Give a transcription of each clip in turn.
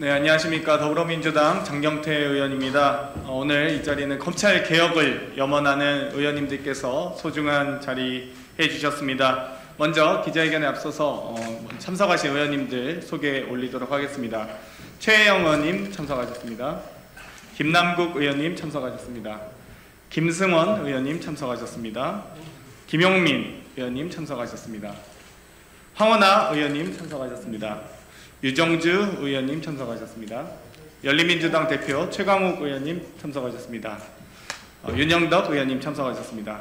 네, 안녕하십니까. 더불어민주당 장경태 의원입니다. 오늘 이 자리는 검찰 개혁을 염원하는 의원님들께서 소중한 자리 해주셨습니다. 먼저 기자회견에 앞서서 참석하신 의원님들 소개 올리도록 하겠습니다. 최혜영 의원님 참석하셨습니다. 김남국 의원님 참석하셨습니다. 김승원 의원님 참석하셨습니다. 김용민 의원님 참석하셨습니다. 황원하 의원님 참석하셨습니다. 유정주 의원님 참석하셨습니다. 열린민주당 대표 최강욱 의원님 참석하셨습니다. 윤영덕 의원님 참석하셨습니다.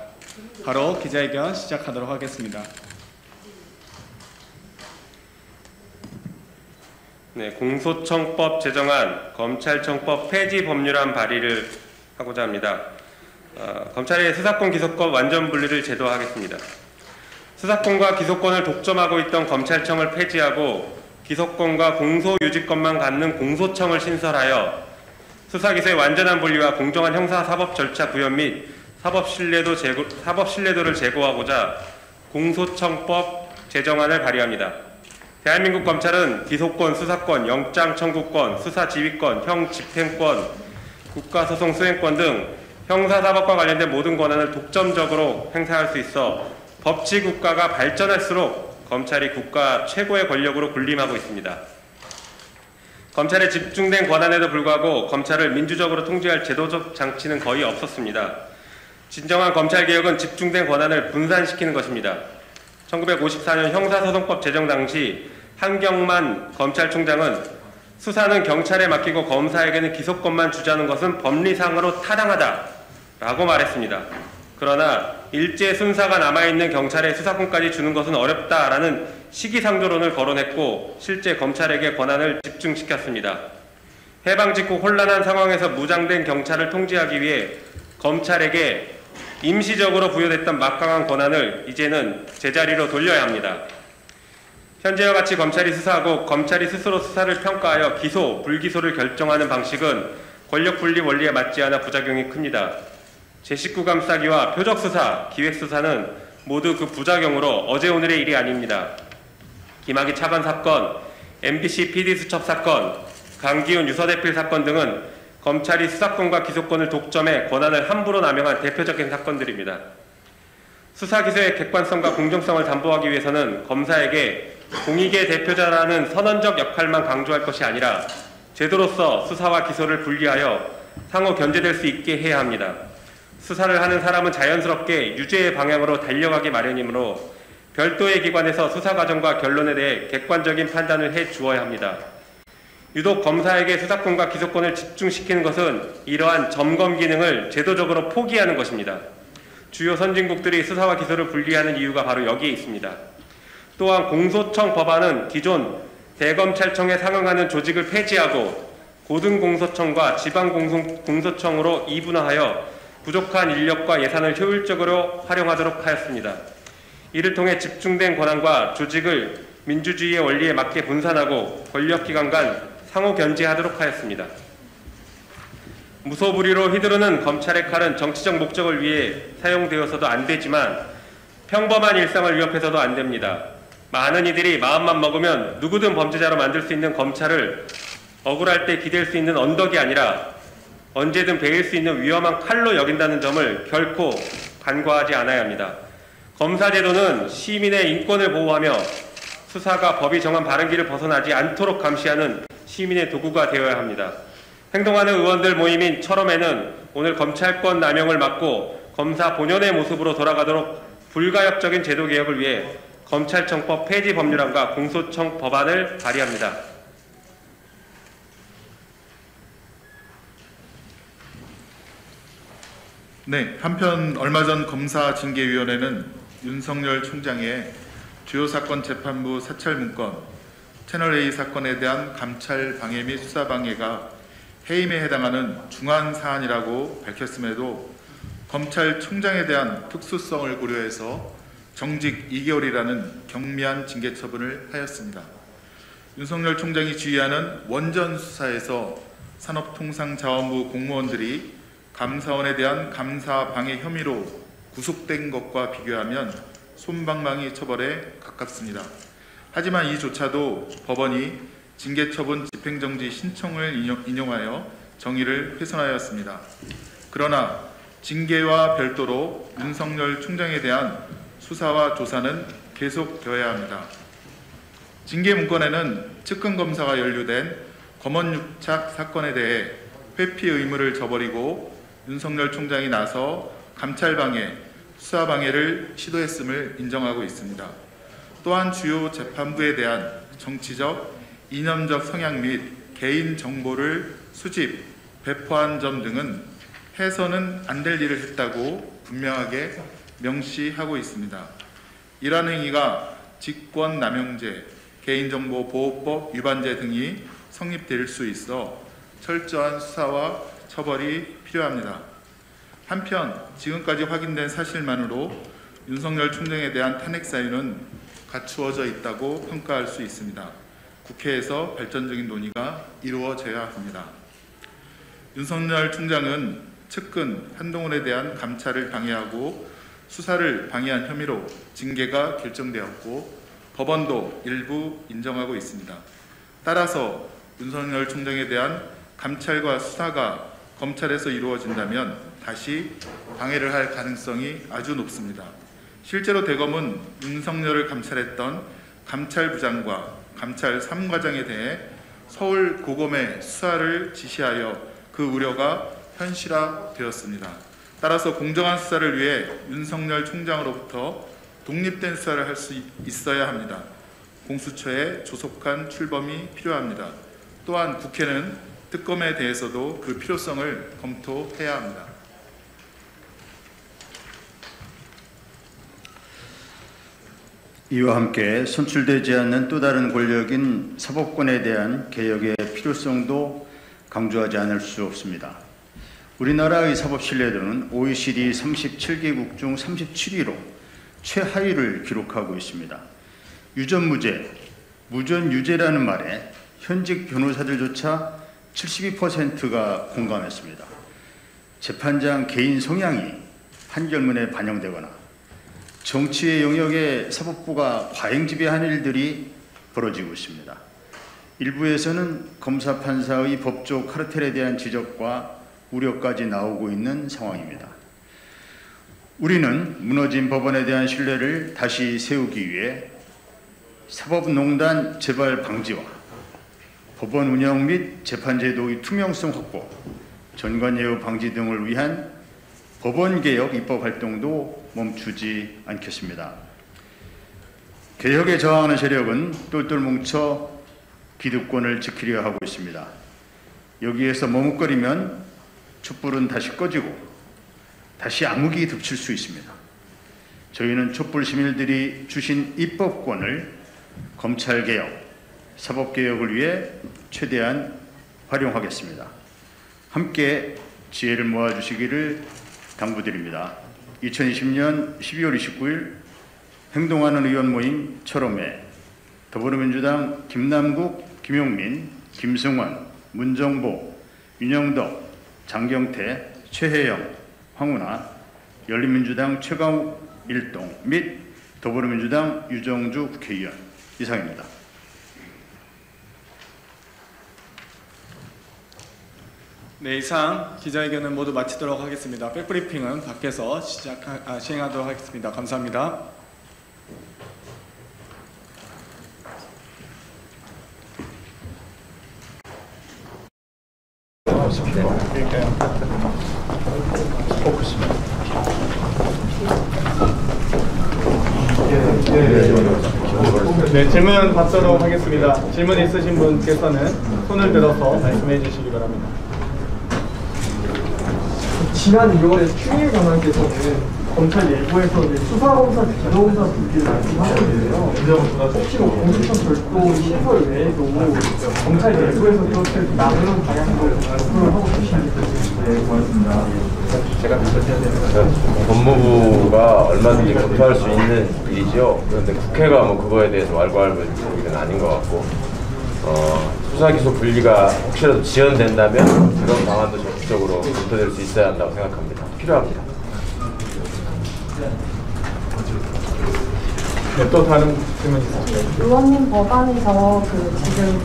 바로 기자회견 시작하도록 하겠습니다. 네, 공소청법 제정안, 검찰청법 폐지 법률안 발의를 하고자 합니다. 검찰의 수사권 기소권 완전 분리를 제도화하겠습니다. 수사권과 기소권을 독점하고 있던 검찰청을 폐지하고 기소권과 공소유지권만 갖는 공소청을 신설하여 수사기소의 완전한 분리와 공정한 형사사법 절차 구현 및 사법 신뢰도를 제고하고자 공소청법 제정안을 발의합니다. 대한민국 검찰은 기소권, 수사권, 영장 청구권, 수사지휘권, 형집행권, 국가소송 수행권 등 형사사법과 관련된 모든 권한을 독점적으로 행사할 수 있어 법치국가가 발전할수록 검찰이 국가 최고의 권력으로 군림하고 있습니다. 검찰의 집중된 권한에도 불구하고 검찰을 민주적으로 통제할 제도적 장치는 거의 없었습니다. 진정한 검찰개혁은 집중된 권한을 분산시키는 것입니다. 1954년 형사소송법 제정 당시 한경만 검찰총장은 수사는 경찰에 맡기고 검사에게는 기소권만 주자는 것은 법리상으로 타당하다라고 말했습니다. 그러나 일제 순사가 남아있는 경찰에 수사권까지 주는 것은 어렵다라는 시기상조론을 거론했고 실제 검찰에게 권한을 집중시켰습니다. 해방 직후 혼란한 상황에서 무장된 경찰을 통제하기 위해 검찰에게 임시적으로 부여됐던 막강한 권한을 이제는 제자리로 돌려야 합니다. 현재와 같이 검찰이 수사하고 검찰이 스스로 수사를 평가하여 기소, 불기소를 결정하는 방식은 권력분리 원리에 맞지 않아 부작용이 큽니다. 제19 감싸기와 표적수사, 기획수사는 모두 그 부작용으로 어제 오늘의 일이 아닙니다. 김학의 차관 사건, MBC PD 수첩 사건, 강기훈 유서대필 사건 등은 검찰이 수사권과 기소권을 독점해 권한을 함부로 남용한 대표적인 사건들입니다. 수사기소의 객관성과 공정성을 담보하기 위해서는 검사에게 공익의 대표자라는 선언적 역할만 강조할 것이 아니라 제도로서 수사와 기소를 분리하여 상호 견제될 수 있게 해야 합니다. 수사를 하는 사람은 자연스럽게 유죄의 방향으로 달려가기 마련이므로 별도의 기관에서 수사 과정과 결론에 대해 객관적인 판단을 해 주어야 합니다. 유독 검사에게 수사권과 기소권을 집중시키는 것은 이러한 점검 기능을 제도적으로 포기하는 것입니다. 주요 선진국들이 수사와 기소를 분리하는 이유가 바로 여기에 있습니다. 또한 공소청 법안은 기존 대검찰청에 상응하는 조직을 폐지하고 고등공소청과 지방공소청으로 이분화하여 부족한 인력과 예산을 효율적으로 활용하도록 하였습니다. 이를 통해 집중된 권한과 조직을 민주주의의 원리에 맞게 분산하고 권력기관 간 상호 견제하도록 하였습니다. 무소불위로 휘두르는 검찰의 칼은 정치적 목적을 위해 사용되어서도 안 되지만 평범한 일상을 위협해서도 안 됩니다. 많은 이들이 마음만 먹으면 누구든 범죄자로 만들 수 있는 검찰을 억울할 때 기댈 수 있는 언덕이 아니라 언제든 베일 수 있는 위험한 칼로 여긴다는 점을 결코 간과하지 않아야 합니다. 검사제도는 시민의 인권을 보호하며 수사가 법이 정한 바른 길을 벗어나지 않도록 감시하는 시민의 도구가 되어야 합니다. 행동하는 의원들 모임인 철험에는 오늘 검찰권 남용을 막고 검사 본연의 모습으로 돌아가도록 불가역적인 제도 개혁을 위해 검찰청법 폐지 법률안과 공소청 법안을 발의합니다. 네, 한편 얼마 전 검사징계위원회는 윤석열 총장의 주요 사건 재판부 사찰 문건, 채널A 사건에 대한 감찰 방해 및 수사 방해가 해임에 해당하는 중한 사안이라고 밝혔음에도 검찰총장에 대한 특수성을 고려해서 정직 2개월이라는 경미한 징계 처분을 하였습니다. 윤석열 총장이 지휘하는 원전 수사에서 산업통상자원부 공무원들이 감사원에 대한 감사 방해 혐의로 구속된 것과 비교하면 솜방망이 처벌에 가깝습니다. 하지만 이조차도 법원이 징계처분 집행정지 신청을 인용하여 정의를 훼손하였습니다. 그러나 징계와 별도로 윤석열 총장에 대한 수사와 조사는 계속되어야 합니다. 징계 문건에는 측근검사가 연루된 검언유착 사건에 대해 회피 의무를 저버리고 윤석열 총장이 나서 감찰방해, 수사방해를 시도했음을 인정하고 있습니다. 또한 주요 재판부에 대한 정치적, 이념적 성향 및 개인 정보를 수집, 배포한 점 등은 해서는 안 될 일을 했다고 분명하게 명시하고 있습니다. 이러한 행위가 직권남용죄, 개인정보보호법 위반죄 등이 성립될 수 있어 철저한 수사와 처벌이 필요합니다. 한편 지금까지 확인된 사실만으로 윤석열 총장에 대한 탄핵 사유는 갖추어져 있다고 평가할 수 있습니다. 국회에서 발전적인 논의가 이루어져야 합니다. 윤석열 총장은 측근 한동훈에 대한 감찰을 방해하고 수사를 방해한 혐의로 징계가 결정되었고 법원도 일부 인정하고 있습니다. 따라서 윤석열 총장에 대한 감찰과 수사가 검찰에서 이루어진다면 다시 방해를 할 가능성이 아주 높습니다. 실제로 대검은 윤석열을 감찰했던 감찰부장과 감찰 3과장에 대해 서울고검에 수사를 지시하여 그 우려가 현실화되었습니다. 따라서 공정한 수사를 위해 윤석열 총장으로부터 독립된 수사를 할 수 있어야 합니다. 공수처의 조속한 출범이 필요합니다. 또한 국회는 특검에 대해서도 그 필요성을 검토해야 합니다. 이와 함께 선출되지 않는 또 다른 권력인 사법권에 대한 개혁의 필요성도 강조하지 않을 수 없습니다. 우리나라의 사법 신뢰도는 OECD 37개국 중 37위로 최하위를 기록하고 있습니다. 유전무죄, 무전유죄라는 말에 현직 변호사들조차 72%가 공감했습니다. 재판장 개인 성향이 판결문에 반영되거나 정치의 영역에 사법부가 과잉지배한 일들이 벌어지고 있습니다. 일부에서는 검사 판사의 법조 카르텔에 대한 지적과 우려까지 나오고 있는 상황입니다. 우리는 무너진 법원에 대한 신뢰를 다시 세우기 위해 사법농단 재발 방지와 법원 운영 및 재판제도의 투명성 확보, 전관예우 방지 등을 위한 법원개혁 입법 활동도 멈추지 않겠습니다. 개혁에 저항하는 세력은 똘똘 뭉쳐 기득권을 지키려 하고 있습니다. 여기에서 머뭇거리면 촛불은 다시 꺼지고 다시 암흑이 덮칠 수 있습니다. 저희는 촛불 시민들이 주신 입법권을 검찰개혁, 사법개혁을 위해 최대한 활용하겠습니다. 함께 지혜를 모아주시기를 당부드립니다. 2020년 12월 29일 행동하는 의원 모임 철험에 더불어민주당 김남국, 김용민, 김승환, 문정보, 윤영덕, 장경태, 최혜영, 황운하, 열린민주당 최강욱 일동 및 더불어민주당 유정주 국회의원 이상입니다. 네, 이상 기자회견은 모두 마치도록 하겠습니다. 백브리핑은 밖에서 시행하도록 하겠습니다. 감사합니다. 네, 질문 받도록 하겠습니다. 질문 있으신 분께서는 손을 들어서 말씀해 주시기 바랍니다. 지난 2월에 추미애 장관께서는 검찰 내부에서 수사검사, 기소검사 분기를 말씀하고 있는데요. 혹시 공수처 별도 신설 외에도 검찰 내부에서 그렇게 나누는 방향으로 검토를 하고 계시는지. 네, 고맙습니다. 법무부가 얼마든지 검토할 수 있는 일이죠. 그런데 국회가 뭐 그거에 대해서 왈가왈부할 일은 아닌 것 같고, 수사기소 분리가 혹시라도 지연된다면 그런 방안도 적극적으로 검토될 수 있어야 한다고 생각합니다. 필요합니다. 네, 또 다른 질문 있으실까요? 의원님 법안에서 지금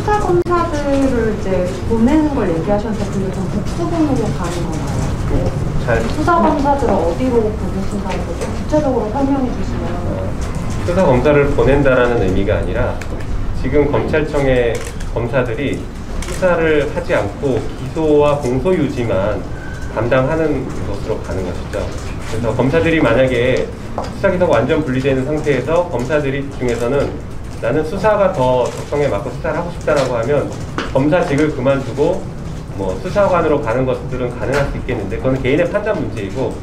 수사 검사들을 이제 보내는 걸 얘기하셨는데 그게 좀 복수본으로 가는 건가요? 수사 검사들을 어디로 보내신다는 거 좀 구체적으로 설명해 주시면. 수사 검사를 보낸다라는 의미가 아니라 지금 검찰청의 검사들이 수사를 하지 않고 기소와 공소 유지만 담당하는 것으로 가는 것이죠. 그래서 검사들이 만약에 수사 기소가 완전 분리되는 상태에서 검사들이 중에서는 나는 수사가 더 적성에 맞고 수사를 하고 싶다라고 하면 검사직을 그만두고 뭐 수사관으로 가는 것들은 가능할 수 있겠는데 그건 개인의 판단 문제이고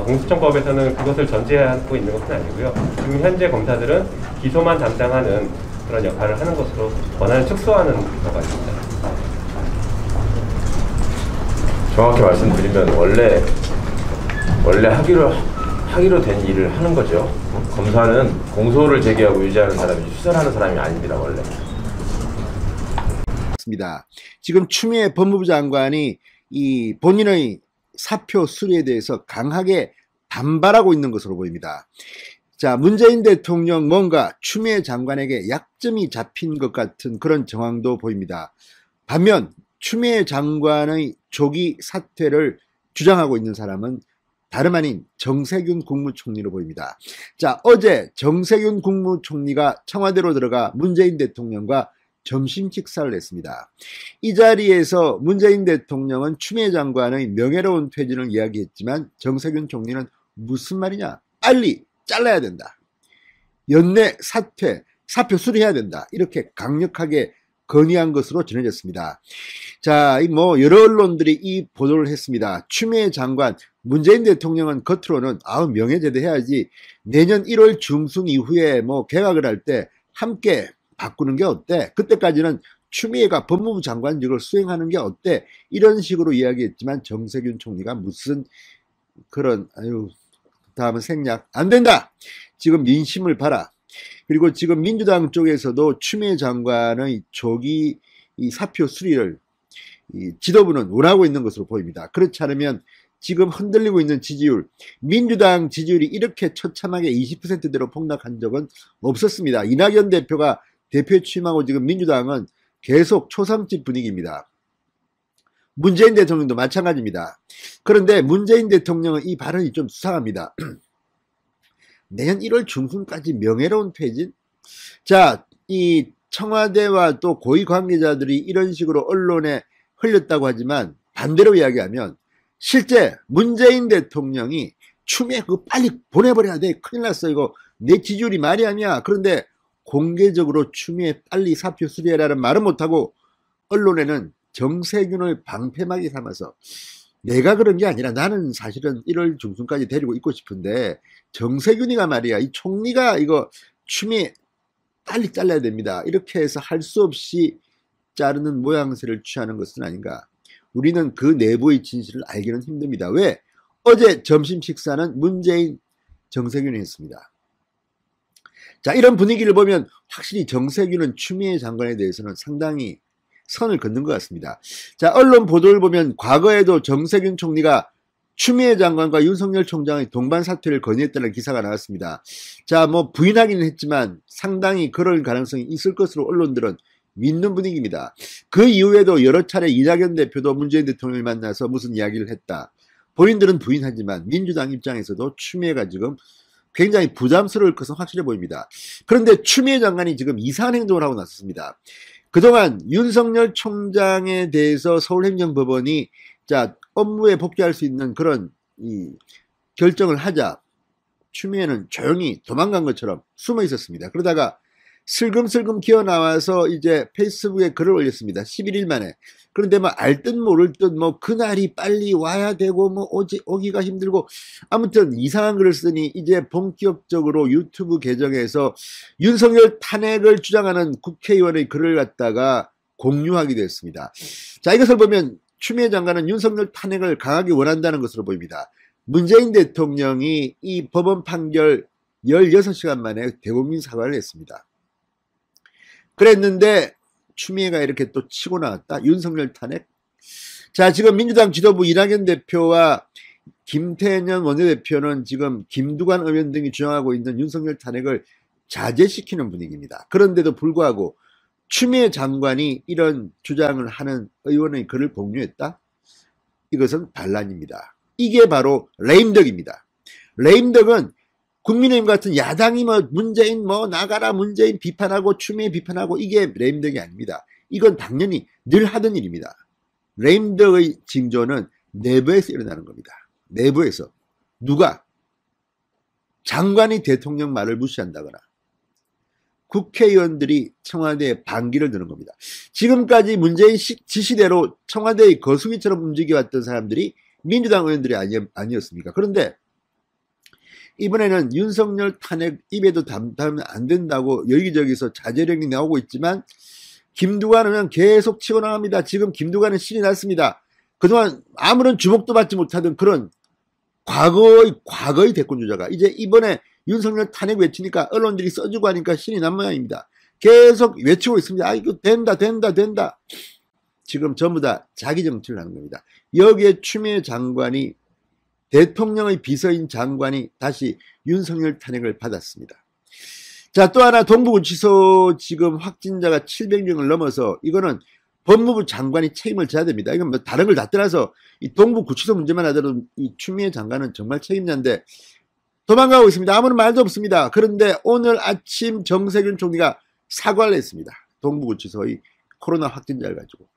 공수처법에서는 그것을 전제하고 있는 것은 아니고요. 지금 현재 검사들은 기소만 담당하는 그런 역할을 하는 것으로 권한을 축소하는 경우가 있습니다. 정확히 말씀드리면 원래 하기로 된 일을 하는 거죠. 검사는 공소를 제기하고 유지하는 사람이지 수사를 하는 사람이 아닙니다, 원래. 지금 추미애 법무부 장관이 이 본인의 사표 수리에 대해서 강하게 반발하고 있는 것으로 보입니다. 자, 문재인 대통령 뭔가 추미애 장관에게 약점이 잡힌 것 같은 그런 정황도 보입니다. 반면 추미애 장관의 조기 사퇴를 주장하고 있는 사람은 다름 아닌 정세균 국무총리로 보입니다. 자, 어제 정세균 국무총리가 청와대로 들어가 문재인 대통령과 점심 식사를 했습니다. 이 자리에서 문재인 대통령은 추미애 장관의 명예로운 퇴진을 이야기했지만 정세균 총리는 무슨 말이냐? 빨리 잘라야 된다. 연내 사표 수리해야 된다. 이렇게 강력하게 건의한 것으로 전해졌습니다. 자, 뭐 여러 언론들이 이 보도를 했습니다. 추미애 장관, 문재인 대통령은 겉으로는 명예제대해야지 내년 1월 중순 이후에 뭐 개각을 할 때 함께 바꾸는 게 어때? 그때까지는 추미애가 법무부 장관직을 수행하는 게 어때? 이런 식으로 이야기했지만 정세균 총리가 무슨 그런 다음은 생략 안 된다. 지금 민심을 봐라. 그리고 지금 민주당 쪽에서도 추미애 장관의 조기 이 사표 수리를 이 지도부는 원하고 있는 것으로 보입니다. 그렇지 않으면 지금 흔들리고 있는 지지율, 민주당 지지율이 이렇게 처참하게 20%대로 폭락한 적은 없었습니다. 이낙연 대표가 대표에 취임하고 지금 민주당은 계속 초상집 분위기입니다. 문재인 대통령도 마찬가지입니다. 그런데 문재인 대통령은 이 발언이 좀 수상합니다. 내년 1월 중순까지 명예로운 퇴진? 자, 이 청와대와 또 고위 관계자들이 이런 식으로 언론에 흘렸다고 하지만 반대로 이야기하면 실제 문재인 대통령이 추미애 그거 빨리 보내버려야 돼. 큰일 났어. 이거 내 지지율이 말이 아니야. 그런데 공개적으로 추미애 빨리 사표 수리해라는 말은 못하고 언론에는 정세균을 방패막이 삼아서 내가 그런 게 아니라 나는 사실은 1월 중순까지 데리고 있고 싶은데 정세균이가 말이야 이 총리가 이거 추미애 빨리 잘라야 됩니다. 이렇게 해서 할 수 없이 자르는 모양새를 취하는 것은 아닌가. 우리는 그 내부의 진실을 알기는 힘듭니다. 왜? 어제 점심 식사는 문재인 정세균이 했습니다. 자, 이런 분위기를 보면 확실히 정세균은 추미애 장관에 대해서는 상당히 선을 긋는 것 같습니다. 자, 언론 보도를 보면 과거에도 정세균 총리가 추미애 장관과 윤석열 총장의 동반 사퇴를 건의했다는 기사가 나왔습니다. 자, 뭐 부인하기는 했지만 상당히 그럴 가능성이 있을 것으로 언론들은 믿는 분위기입니다. 그 이후에도 여러 차례 이낙연 대표도 문재인 대통령을 만나서 무슨 이야기를 했다. 본인들은 부인하지만 민주당 입장에서도 추미애가 지금 굉장히 부담스러울 것은 확실해 보입니다. 그런데 추미애 장관이 지금 이상한 행동을 하고 나섰습니다. 그동안 윤석열 총장에 대해서 서울행정법원이 자 업무에 복귀할 수 있는 그런 결정을 하자 추미애는 조용히 도망간 것처럼 숨어 있었습니다. 그러다가 슬금슬금 기어 나와서 이제 페이스북에 글을 올렸습니다. 11일 만에. 그런데 뭐 알 듯 모를 듯 뭐 그날이 빨리 와야 되고 뭐 오기가 힘들고 아무튼 이상한 글을 쓰니 이제 본격적으로 유튜브 계정에서 윤석열 탄핵을 주장하는 국회의원의 글을 갖다가 공유하기도 했습니다. 자, 이것을 보면 추미애 장관은 윤석열 탄핵을 강하게 원한다는 것으로 보입니다. 문재인 대통령이 이 법원 판결 16시간 만에 대국민 사과를 했습니다. 그랬는데 추미애가 이렇게 또 치고 나왔다. 윤석열 탄핵. 자, 지금 민주당 지도부 이낙연 대표와 김태년 원내대표는 지금 김두관 의원 등이 주장하고 있는 윤석열 탄핵을 자제시키는 분위기입니다. 그런데도 불구하고 추미애 장관이 이런 주장을 하는 의원의 글을 공유했다? 이것은 반란입니다. 이게 바로 레임덕입니다. 레임덕은 국민의힘 같은 야당이 뭐 문재인 뭐 나가라 문재인 비판하고 추미애 비판하고 이게 레임덕이 아닙니다. 이건 당연히 늘 하던 일입니다. 레임덕의 징조는 내부에서 일어나는 겁니다. 내부에서. 누가? 장관이 대통령 말을 무시한다거나 국회의원들이 청와대에 반기를 드는 겁니다. 지금까지 문재인 지시대로 청와대의 거수기처럼 움직여왔던 사람들이 민주당 의원들이 아니었습니까? 그런데 이번에는 윤석열 탄핵 입에도 담으면 안 된다고 여기저기서 자제령이 나오고 있지만 김두관은 계속 치고 나갑니다. 지금 김두관은 신이 났습니다. 그동안 아무런 주목도 받지 못하던 그런 과거의 대권 주자가 이제 이번에 윤석열 탄핵 외치니까 언론들이 써주고 하니까 신이 난 모양입니다. 계속 외치고 있습니다. 아, 이거 된다. 지금 전부 다 자기 정치를 하는 겁니다. 여기에 추미애 장관이 대통령의 비서인 장관이 다시 윤석열 탄핵을 받았습니다. 자, 또 하나 동부구치소 지금 확진자가 700명을 넘어서 이거는 법무부 장관이 책임을 져야 됩니다. 이건 뭐 다른 걸 다 떠나서 이 동부구치소 문제만 하더라도 이 추미애 장관은 정말 책임자인데 도망가고 있습니다. 아무런 말도 없습니다. 그런데 오늘 아침 정세균 총리가 사과를 했습니다. 동부구치소의 코로나 확진자를 가지고.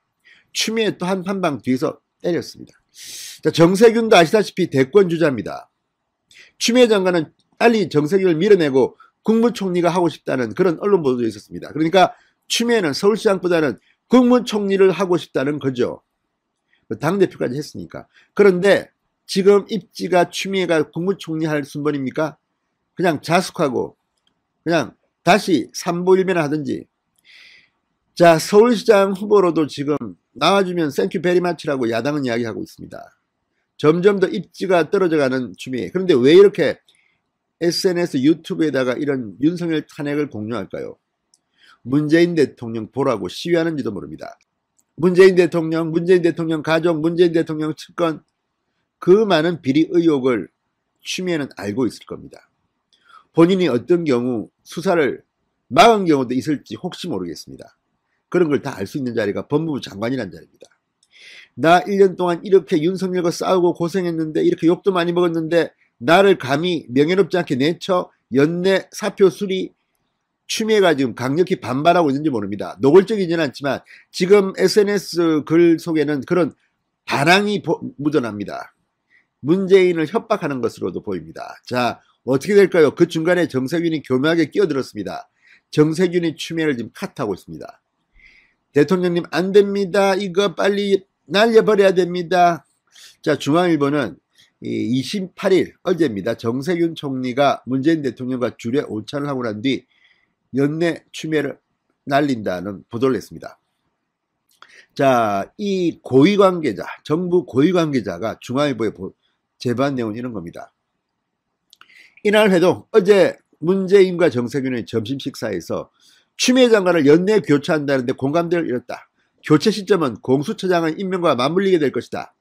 추미애 또 한 방 뒤에서 때렸습니다. 자, 정세균도 아시다시피 대권 주자입니다. 추미애 장관은 빨리 정세균을 밀어내고 국무총리가 하고 싶다는 그런 언론 보도도 있었습니다. 그러니까 추미애는 서울시장보다는 국무총리를 하고 싶다는 거죠. 당대표까지 했으니까. 그런데 지금 입지가 추미애가 국무총리 할 순번입니까? 그냥 자숙하고 그냥 다시 삼보일면을 하든지. 자, 서울시장 후보로도 지금 나와주면 땡큐 베리마치라고 야당은 이야기하고 있습니다. 점점 더 입지가 떨어져가는 추미애. 그런데 왜 이렇게 SNS 유튜브에다가 이런 윤석열 탄핵을 공유할까요? 문재인 대통령 보라고 시위하는지도 모릅니다. 문재인 대통령 가족, 문재인 대통령 측근 그 많은 비리 의혹을 추미애는 알고 있을 겁니다. 본인이 어떤 경우 수사를 막은 경우도 있을지 혹시 모르겠습니다. 그런 걸 다 알 수 있는 자리가 법무부 장관이라는 자리입니다. 나 1년 동안 이렇게 윤석열과 싸우고 고생했는데 이렇게 욕도 많이 먹었는데 나를 감히 명예롭지 않게 내쳐 연내 사표 수리 추미애가 지금 강력히 반발하고 있는지 모릅니다. 노골적이지는 않지만 지금 SNS 글 속에는 그런 반항이 묻어납니다. 문재인을 협박하는 것으로도 보입니다. 자, 어떻게 될까요? 그 중간에 정세균이 교묘하게 끼어들었습니다. 정세균이 추미애를 지금 컷하고 있습니다. 대통령님 안 됩니다. 이거 빨리 날려버려야 됩니다. 자, 중앙일보는 28일 어제입니다. 정세균 총리가 문재인 대통령과 줄에 오찬을 하고 난 뒤 연내 추미애를 날린다는 보도를 했습니다. 자, 이 고위 관계자, 정부 고위 관계자가 중앙일보에 제보한 내용은 이런 겁니다. 이날 회동, 어제 문재인과 정세균의 점심 식사에서 추미애 장관을 연내 교체한다는데 공감대를 이뤘다. 교체 시점은 공수처장의 임명과 맞물리게 될 것이다.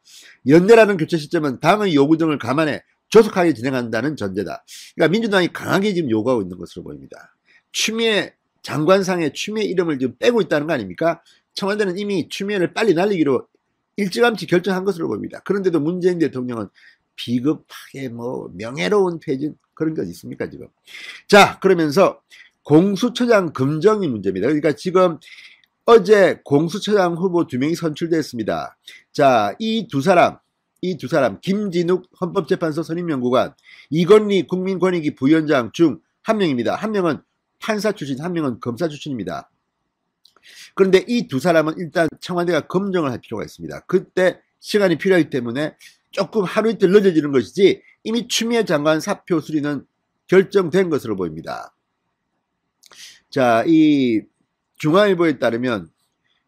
연내라는 교체 시점은 당의 요구 등을 감안해 조속하게 진행한다는 전제다. 그러니까 민주당이 강하게 지금 요구하고 있는 것으로 보입니다. 추미애 장관상에 추미애 이름을 지금 빼고 있다는 거 아닙니까? 청와대는 이미 추미애를 빨리 날리기로 일찌감치 결정한 것으로 보입니다. 그런데도 문재인 대통령은 비겁하게 뭐 명예로운 퇴진 그런 건 있습니까 지금? 자, 그러면서 공수처장 금정이 문제입니다. 그러니까 지금 어제 공수처장 후보 2명이 선출됐습니다. 자, 이 두 사람 김진욱 헌법재판소 선임연구관, 이건희 국민권익위 부위원장 중 한 명입니다. 한 명은 판사 출신, 한 명은 검사 출신입니다. 그런데 이 두 사람은 일단 청와대가 검증을 할 필요가 있습니다. 그때 시간이 필요하기 때문에 조금 하루 이틀 늦어지는 것이지 이미 추미애 장관 사표 수리는 결정된 것으로 보입니다. 자, 이 중앙일보에 따르면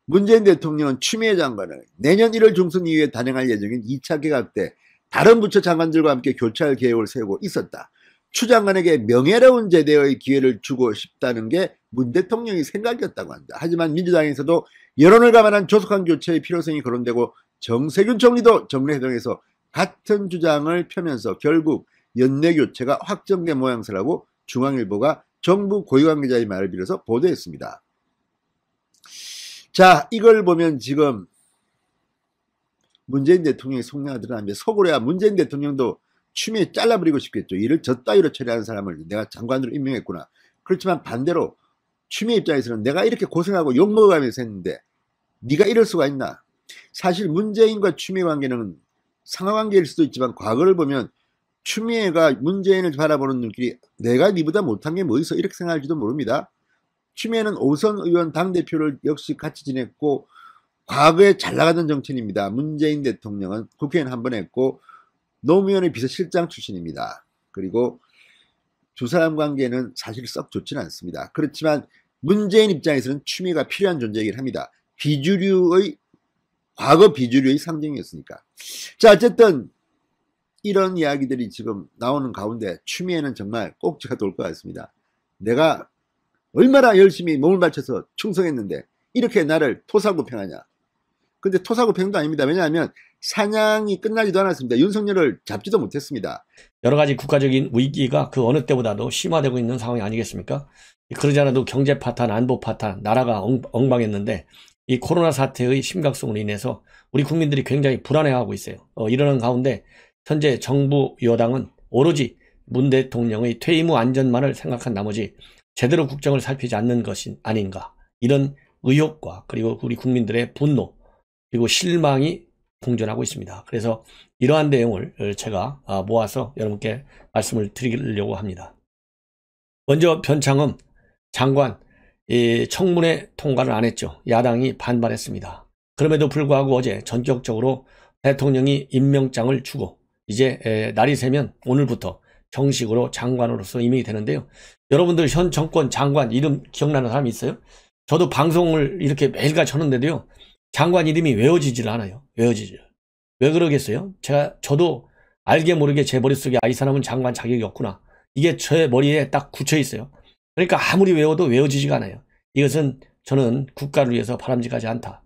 문재인 대통령은 추미애 장관을 내년 1월 중순 이후에 단행할 예정인 2차 개각 때 다른 부처 장관들과 함께 교체할 계획을 세우고 있었다. 추 장관에게 명예로운 제대의 기회를 주고 싶다는 게 문 대통령의 생각이었다고 한다. 하지만 민주당에서도 여론을 감안한 조속한 교체의 필요성이 거론되고 정세균 총리도 정례회동에서 같은 주장을 펴면서 결국 연내 교체가 확정된 모양새라고 중앙일보가 정부 고위관계자의 말을 빌어서 보도했습니다. 자, 이걸 보면 지금 문재인 대통령의 속내가 드러납니다. 속으로야 문재인 대통령도 추미애 잘라버리고 싶겠죠. 이를 저 따위로 처리하는 사람을 내가 장관으로 임명했구나. 그렇지만 반대로 추미애 입장에서는 내가 이렇게 고생하고 욕먹어가면서 했는데 네가 이럴 수가 있나. 사실 문재인과 추미애 관계는 상하관계일 수도 있지만 과거를 보면 추미애가 문재인을 바라보는 눈길이 내가 니보다 못한 게 뭐 있어 이렇게 생각할지도 모릅니다. 추미애는 오선 의원 당대표를 역시 같이 지냈고 과거에 잘 나가던 정치인입니다. 문재인 대통령은 국회의원 한 번 했고 노무현의 비서실장 출신입니다. 그리고 두 사람 관계는 사실 썩 좋지는 않습니다. 그렇지만 문재인 입장에서는 추미애가 필요한 존재이긴 합니다. 비주류의 과거 비주류의 상징이었으니까. 자, 어쨌든 이런 이야기들이 지금 나오는 가운데 추미애는 정말 꼭지가 돌 것 같습니다. 내가 얼마나 열심히 몸을 바쳐서 충성했는데 이렇게 나를 토사구팽하냐. 근데 토사구팽도 아닙니다. 왜냐하면 사냥이 끝나지도 않았습니다. 윤석열을 잡지도 못했습니다. 여러 가지 국가적인 위기가 그 어느 때보다도 심화되고 있는 상황이 아니겠습니까? 그러지 않아도 경제 파탄, 안보 파탄, 나라가 엉망했는데 이 코로나 사태의 심각성으로 인해서 우리 국민들이 굉장히 불안해하고 있어요. 이러는 가운데 현재 정부 여당은 오로지 문 대통령의 퇴임 후 안전만을 생각한 나머지 제대로 국정을 살피지 않는 것이 아닌가. 이런 의혹과 그리고 우리 국민들의 분노 그리고 실망이 공존하고 있습니다. 그래서 이러한 내용을 제가 모아서 여러분께 말씀을 드리려고 합니다. 먼저 변창흠 장관 청문회 통과를 안 했죠. 야당이 반발했습니다. 그럼에도 불구하고 어제 전격적으로 대통령이 임명장을 주고 이제 날이 새면 오늘부터 정식으로 장관으로서 임명이 되는데요. 여러분들 현 정권 장관 이름 기억나는 사람이 있어요? 저도 방송을 이렇게 매일같이 하는데도요. 장관 이름이 외워지질 않아요. 외워지질. 왜 그러겠어요? 저도 알게 모르게 제 머릿속에 이 사람은 장관 자격이 없구나. 이게 제 머리에 딱 굳혀 있어요. 그러니까 아무리 외워도 외워지지가 않아요. 이것은 저는 국가를 위해서 바람직하지 않다.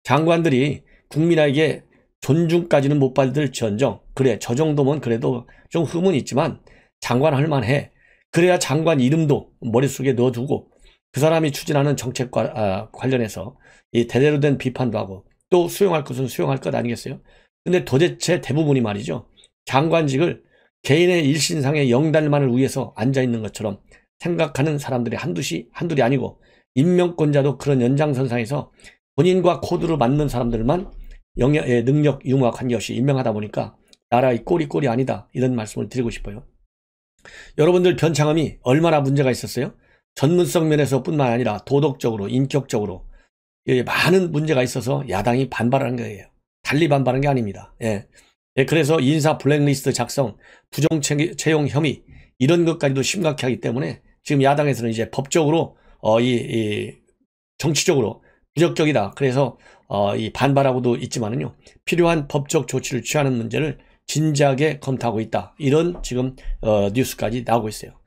장관들이 국민에게 존중까지는 못 받을지언정 그래 저 정도면 그래도 좀 흠은 있지만 장관 할 만해. 그래야 장관 이름도 머릿속에 넣어두고 그 사람이 추진하는 정책과 관련해서 이 대대로 된 비판도 하고 또 수용할 것은 수용할 것 아니겠어요? 근데 도대체 대부분이 말이죠. 장관직을 개인의 일신상의 영달만을 위해서 앉아있는 것처럼 생각하는 사람들이 한둘이 아니고 임명권자도 그런 연장선상에서 본인과 코드로 맞는 사람들만 능력 유무와 관계없이 임명하다 보니까 나라의 꼴이 아니다. 이런 말씀을 드리고 싶어요. 여러분들 변창흠이 얼마나 문제가 있었어요? 전문성 면에서 뿐만 아니라 도덕적으로 인격적으로 많은 문제가 있어서 야당이 반발하는 거예요. 달리 반발한 게 아닙니다. 그래서 인사 블랙리스트 작성, 부정 채용 혐의 이런 것까지도 심각해 하기 때문에 지금 야당에서는 이제 법적으로 정치적으로 부적격이다. 그래서 이 반발하고도 있지만은요. 필요한 법적 조치를 취하는 문제를 진지하게 검토하고 있다. 이런 지금 뉴스까지 나오고 있어요.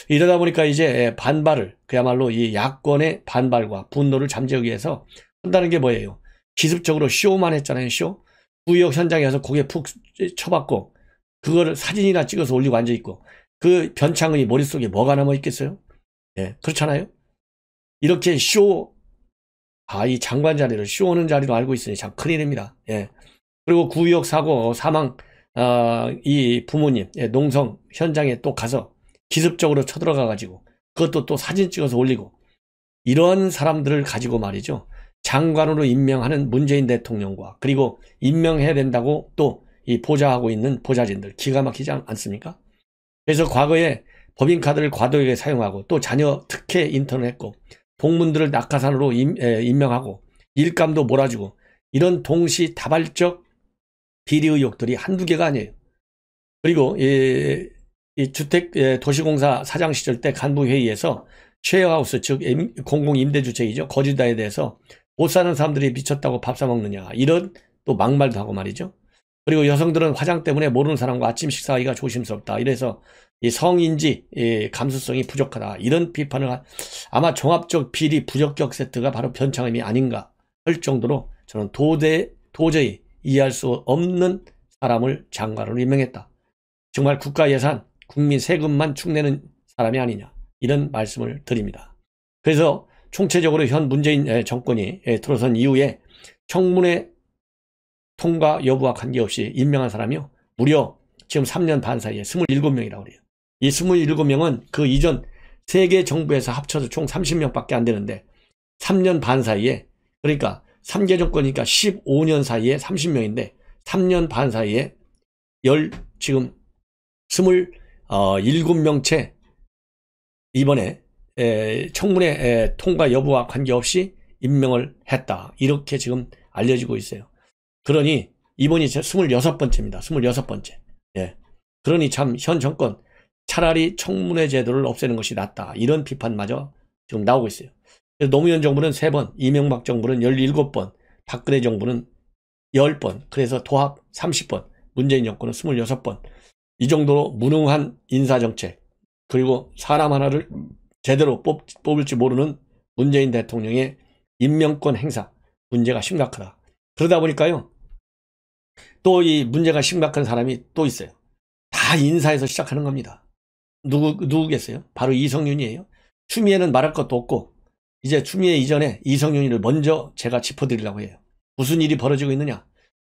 이러다 보니까 이제 반발을 그야말로 이 야권의 반발과 분노를 잠재우기 위해서 한다는 게 뭐예요? 기습적으로 쇼만 했잖아요. 쇼. 구역 현장에 가서 고개 푹 쳐박고 그거를 사진이나 찍어서 올리고 앉아있고 그 변창흠이 머릿속에 뭐가 남아있겠어요? 그렇잖아요. 이렇게 이 장관 자리를 쇼하는 자리로 알고 있으니 참 큰일입니다. 그리고 구역 사고 사망 이 부모님 농성 현장에 또 가서 기습적으로 쳐들어가 가지고 그것도 또 사진 찍어서 올리고 이런 사람들을 가지고 말이죠. 장관으로 임명하는 문재인 대통령과 그리고 임명해야 된다고 또 이 보좌하고 있는 보좌진들 기가 막히지 않습니까? 그래서 과거에 법인카드를 과도하게 사용하고 또 자녀 특혜 인턴을 했고 동문들을 낙하산으로 임명하고 일감도 몰아주고 이런 동시다발적 비리 의혹들이 한두 개가 아니에요. 그리고 이 주택 도시공사 사장 시절 때 간부회의에서 쉐어하우스 즉 공공임대주택이죠. 거주자에 대해서 못 사는 사람들이 미쳤다고 밥 사먹느냐 이런 또 막말도 하고 말이죠. 그리고 여성들은 화장 때문에 모르는 사람과 아침 식사하기가 조심스럽다. 이래서 이 성인지 감수성이 부족하다. 이런 비판을 아마 종합적 비리 부적격 세트가 바로 변창흠이 아닌가 할 정도로 저는 도저히 이해할 수 없는 사람을 장관으로 임명했다. 정말 국가 예산, 국민 세금만 축내는 사람이 아니냐 이런 말씀을 드립니다. 그래서 총체적으로 현 문재인 정권이 들어선 이후에 청문회 통과 여부와 관계없이 임명한 사람이요. 무려 지금 3년 반 사이에 27명이라고 그래요. 이 27명은 그 이전 세계 정부에서 합쳐서 총 30명밖에 안 되는데 3년 반 사이에, 그러니까 3개 정권이니까 15년 사이에 30명인데 3년 반 사이에 지금 27명째 이번에 청문회 통과 여부와 관계없이 임명을 했다. 이렇게 지금 알려지고 있어요. 그러니 이번이 26번째입니다. 26번째. 예. 그러니 참 현 정권 차라리 청문회 제도를 없애는 것이 낫다. 이런 비판마저 지금 나오고 있어요. 노무현 정부는 3번, 이명박 정부는 17번, 박근혜 정부는 10번, 그래서 도합 30번, 문재인 정권은 26번. 이 정도로 무능한 인사정책, 그리고 사람 하나를 제대로 뽑을지 모르는 문재인 대통령의 임명권 행사, 문제가 심각하다. 그러다 보니까요, 또 이 문제가 심각한 사람이 또 있어요. 다 인사에서 시작하는 겁니다. 누구겠어요? 바로 이성윤이에요. 추미애는 말할 것도 없고, 이제 추미애 이전에 이성윤이를 먼저 제가 짚어드리려고 해요. 무슨 일이 벌어지고 있느냐?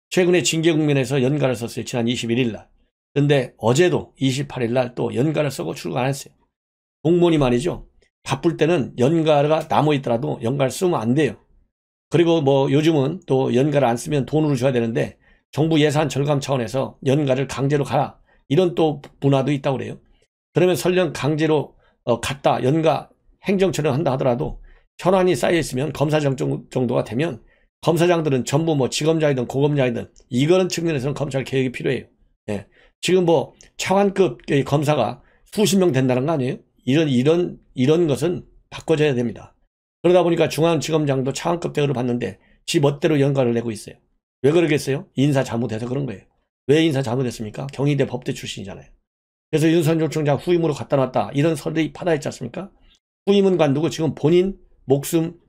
최근에 징계 국면에서 연가를 썼어요. 지난 21일 날. 근데 어제도 28일 날 또 연가를 쓰고 출근 안 했어요. 공무원이 말이죠. 바쁠 때는 연가가 남아있더라도 연가를 쓰면 안 돼요. 그리고 뭐 요즘은 또 연가를 안 쓰면 돈으로 줘야 되는데 정부 예산 절감 차원에서 연가를 강제로 가라. 이런 또 문화도 있다고 그래요. 그러면 설령 강제로 갔다 연가 행정처리를 한다 하더라도 현안이 쌓여있으면 검사장 정도가 되면 검사장들은 전부 뭐 지검장이든 고검장이든 이거는 측면에서는 검찰 개혁이 필요해요. 예. 지금 뭐 차관급 검사가 수십 명 된다는 거 아니에요? 이런 것은 바꿔줘야 됩니다. 그러다 보니까 중앙지검장도 차관급 대우를 받는데 지 멋대로 연가를 내고 있어요. 왜 그러겠어요? 인사 잘못해서 그런 거예요. 왜 인사 잘못했습니까? 경희대 법대 출신이잖아요. 그래서 윤석열 총장 후임으로 갖다 놨다. 이런 설이 파다했지 않습니까? 후임은 관두고 지금 본인 목숨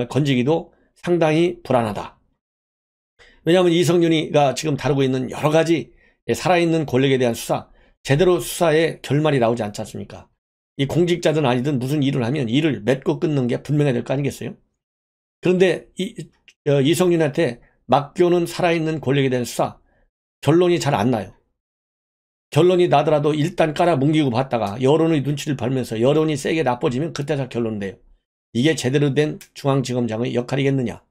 건지기도 상당히 불안하다. 왜냐하면 이성윤이가 지금 다루고 있는 여러 가지 살아있는 권력에 대한 수사, 제대로 수사의 결말이 나오지 않지 않습니까? 이 공직자든 아니든 무슨 일을 하면 일을 맺고 끊는 게 분명해야 될 거 아니겠어요? 그런데 이성윤한테 맡겨놓은 살아있는 권력에 대한 수사, 결론이 잘 안 나요. 결론이 나더라도 일단 깔아뭉개고 봤다가 여론의 눈치를 보면서 여론이 세게 나빠지면 그때서 결론을 내요. 이게 제대로 된 중앙지검장의 역할이겠느냐.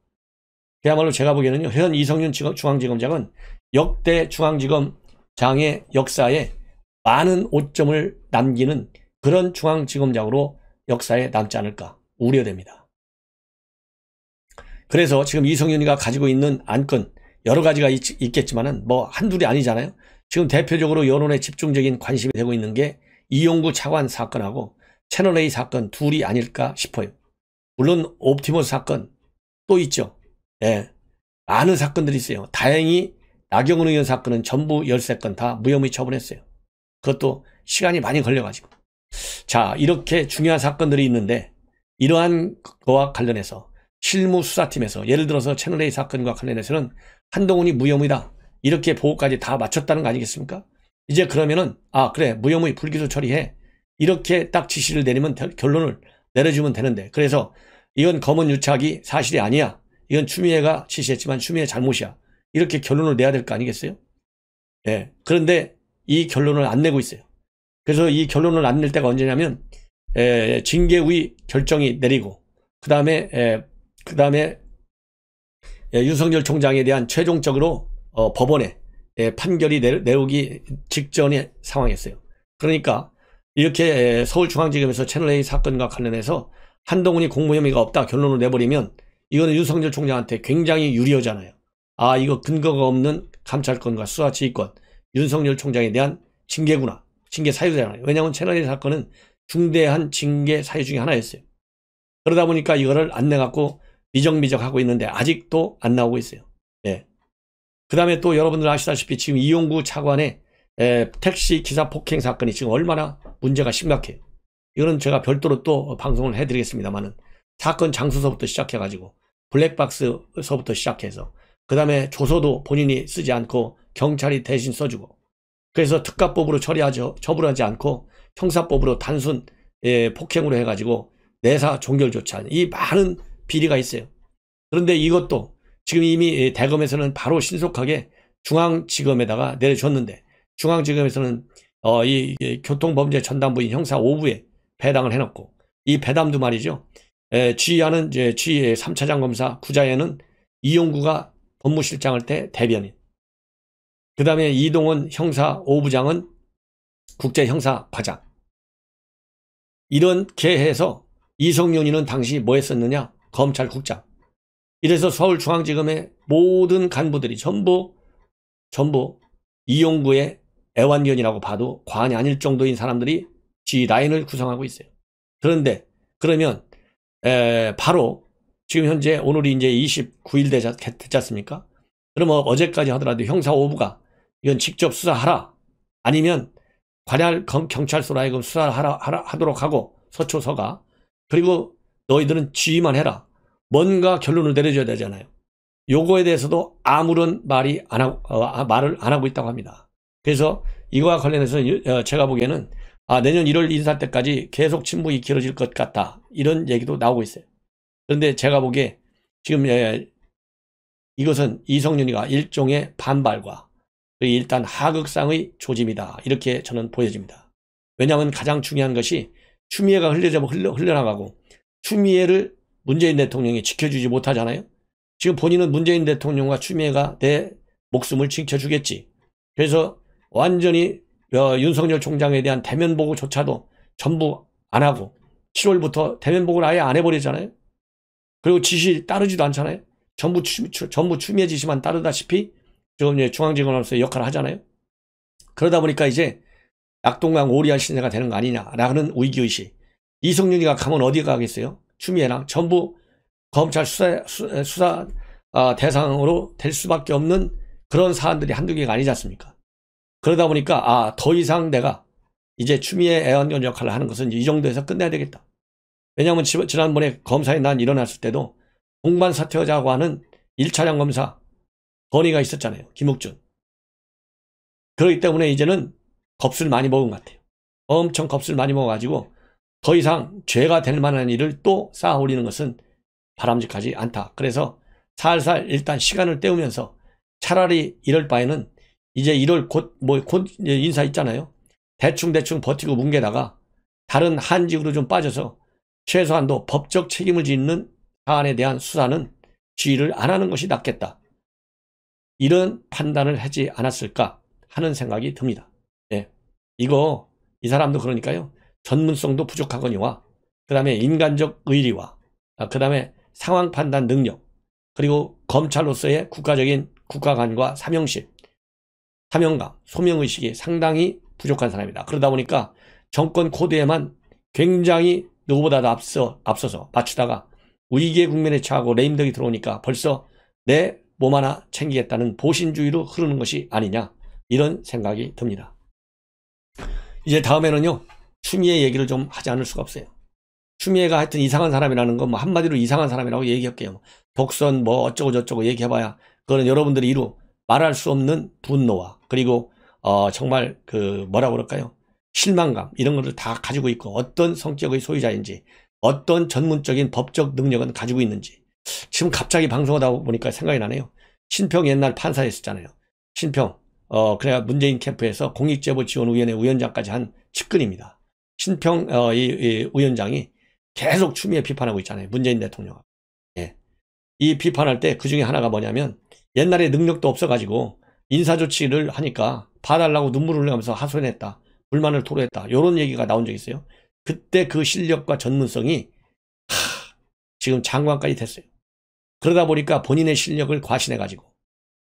그야말로 제가 보기에는요, 현 이성윤 중앙지검장은 역대 중앙지검장의 역사에 많은 오점을 남기는 그런 중앙지검장으로 역사에 남지 않을까 우려됩니다. 그래서 지금 이성윤이가 가지고 있는 안건 여러 가지가 있겠지만은 뭐 한둘이 아니잖아요. 지금 대표적으로 여론에 집중적인 관심이 되고 있는 게 이용구 차관 사건하고 채널A 사건 둘이 아닐까 싶어요. 물론 옵티머스 사건 또 있죠. 예, 많은 사건들이 있어요. 다행히 나경원 의원 사건은 전부 13건 다 무혐의 처분했어요. 그것도 시간이 많이 걸려가지고. 자, 이렇게 중요한 사건들이 있는데 이러한 거와 관련해서 실무수사팀에서 예를 들어서 채널A 사건과 관련해서는 한동훈이 무혐의다. 이렇게 보고까지 다 마쳤다는 거 아니겠습니까? 이제 그러면은 그래 무혐의 불기소 처리해. 이렇게 딱 지시를 내리면 결론을 내려주면 되는데, 그래서 이건 검은 유착이 사실이 아니야. 이건 추미애가 지시했지만 추미애 잘못이야. 이렇게 결론을 내야 될 거 아니겠어요? 예. 그런데 이 결론을 안 내고 있어요. 그래서 이 결론을 안 낼 때가 언제냐면 징계위 결정이 내리고 그 다음에 윤석열 총장에 대한 최종적으로 법원에 판결이 내오기 직전의 상황이었어요. 그러니까 이렇게 서울중앙지검에서 채널A 사건과 관련해서 한동훈이 공무혐의가 없다 결론을 내버리면 이거는 윤석열 총장한테 굉장히 유리하잖아요. 이거 근거가 없는 감찰권과 수사지휘권, 윤석열 총장에 대한 징계구나. 징계 사유잖아요. 왜냐하면 채널A 사건은 중대한 징계 사유 중에 하나였어요. 그러다 보니까 이거를 안 내갖고 미적미적하고 있는데 아직도 안 나오고 있어요. 예. 그 다음에 또 여러분들 아시다시피 지금 이용구 차관의 택시 기사 폭행 사건이 지금 얼마나 문제가 심각해요. 이거는 제가 별도로 또 방송을 해드리겠습니다만은 사건 장소서부터 시작해가지고 블랙박스서부터 시작해서 그 다음에 조서도 본인이 쓰지 않고 경찰이 대신 써주고 그래서 특가법으로 처벌하지 않고 형사법으로 단순 폭행으로 해가지고 내사 종결조차 이 많은 비리가 있어요. 그런데 이것도 지금 이미 대검에서는 바로 신속하게 중앙지검에다가 내려줬는데 중앙지검에서는 이 교통범죄 전담부인 형사 5부에 배당을 해놓고 이 배담도 말이죠. 지휘하는 지휘 3차장 검사 구자에는 이용구가 법무실장할 때 대변인, 그 다음에 이동원 형사 5부장은 국제형사과장. 이렇게 해서 이성윤이는 당시 뭐 했었느냐? 검찰국장. 이래서 서울중앙지검의 모든 간부들이 전부 이용구의 애완견이라고 봐도 과언이 아닐 정도인 사람들이 지휘 라인을 구성하고 있어요. 그런데 그러면 바로 지금 현재 오늘이 이제 29일 됐지 않습니까? 그러면 어제까지 하더라도 형사 5부가 이건 직접 수사하라, 아니면 관할 경찰서로 하여금 수사하도록 하고 서초서가, 그리고 너희들은 지휘만 해라, 뭔가 결론을 내려줘야 되잖아요. 요거에 대해서도 아무런 말을 안 하고 있다고 합니다. 그래서 이거와 관련해서 제가 보기에는 내년 1월 인사 때까지 계속 침묵이 길어질 것 같다, 이런 얘기도 나오고 있어요. 그런데 제가 보기에 지금 이것은 이성윤이가 일종의 반발과 일단 하극상의 조짐이다, 이렇게 저는 보여집니다. 왜냐하면 가장 중요한 것이 추미애가 흘러나가고 추미애를 문재인 대통령이 지켜주지 못하잖아요. 지금 본인은 문재인 대통령과 추미애가 내 목숨을 지켜주겠지. 그래서 완전히 윤석열 총장에 대한 대면 보고조차도 전부 안 하고 7월부터 대면 보고를 아예 안 해버렸잖아요. 그리고 지시 따르지도 않잖아요. 전부 추미애 지시만 따르다시피 중앙지검으로서 역할을 하잖아요. 그러다 보니까 이제 낙동강 오리알 신세가 되는 거 아니냐라는 위기의식. 이성윤이가 가면 어디 가겠어요? 추미애랑 전부 검찰 수사 대상으로 될 수밖에 없는 그런 사안들이 한두 개가 아니지 않습니까? 그러다 보니까 더 이상 내가 이제 추미애 애완견 역할을 하는 것은 이 정도에서 끝내야 되겠다. 왜냐하면 지난번에 검사의 난 일어났을 때도 공반 사퇴하자고 하는 1차장 검사 건의가 있었잖아요. 김욱준. 그렇기 때문에 이제는 겁을 많이 먹은 것 같아요. 엄청 겁을 많이 먹어가지고 더 이상 죄가 될 만한 일을 또 쌓아 올리는 것은 바람직하지 않다. 그래서 살살 일단 시간을 때우면서 차라리 이럴 바에는 이제 1월 곧 인사 있잖아요. 대충 버티고 뭉개다가 다른 한직으로 좀 빠져서 최소한도 법적 책임을 짓는 사안에 대한 수사는 지휘를 안 하는 것이 낫겠다. 이런 판단을 하지 않았을까 하는 생각이 듭니다. 예. 이 사람도 그러니까요. 전문성도 부족하거니와 그 다음에 인간적 의리와 그 다음에 상황 판단 능력, 그리고 검찰로서의 국가적인 국가관과 사명감, 소명의식이 상당히 부족한 사람이다. 그러다 보니까 정권 코드에만 굉장히 누구보다도 앞서서 맞추다가 위기의 국면에 처하고 레임덕이 들어오니까 벌써 내 몸 하나 챙기겠다는 보신주의로 흐르는 것이 아니냐, 이런 생각이 듭니다. 이제 다음에는요, 추미애 얘기를 좀 하지 않을 수가 없어요. 추미애가 하여튼 이상한 사람이라는 건 한마디로 이상한 사람이라고 얘기할게요. 독선 어쩌고 저쩌고 얘기해봐야 그거는 여러분들이 이루 말할 수 없는 분노와 그리고 정말 뭐라고 그럴까요? 실망감, 이런 것을 다 가지고 있고 어떤 성격의 소유자인지, 어떤 전문적인 법적 능력은 가지고 있는지. 지금 갑자기 방송하다 보니까 생각이 나네요. 신평 옛날 판사였었잖아요. 신평 그래야 문재인 캠프에서 공익제보지원위원회 위원장까지 한 측근입니다. 신평 이 위원장이 계속 추미애 비판하고 있잖아요. 문재인 대통령. 예. 이 비판할 때 그 중에 하나가 뭐냐면 옛날에 능력도 없어가지고 인사조치를 하니까 봐달라고 눈물을 흘리면서 하소연했다, 불만을 토로했다, 이런 얘기가 나온 적이 있어요. 그때 그 실력과 전문성이 지금 장관까지 됐어요. 그러다 보니까 본인의 실력을 과신해가지고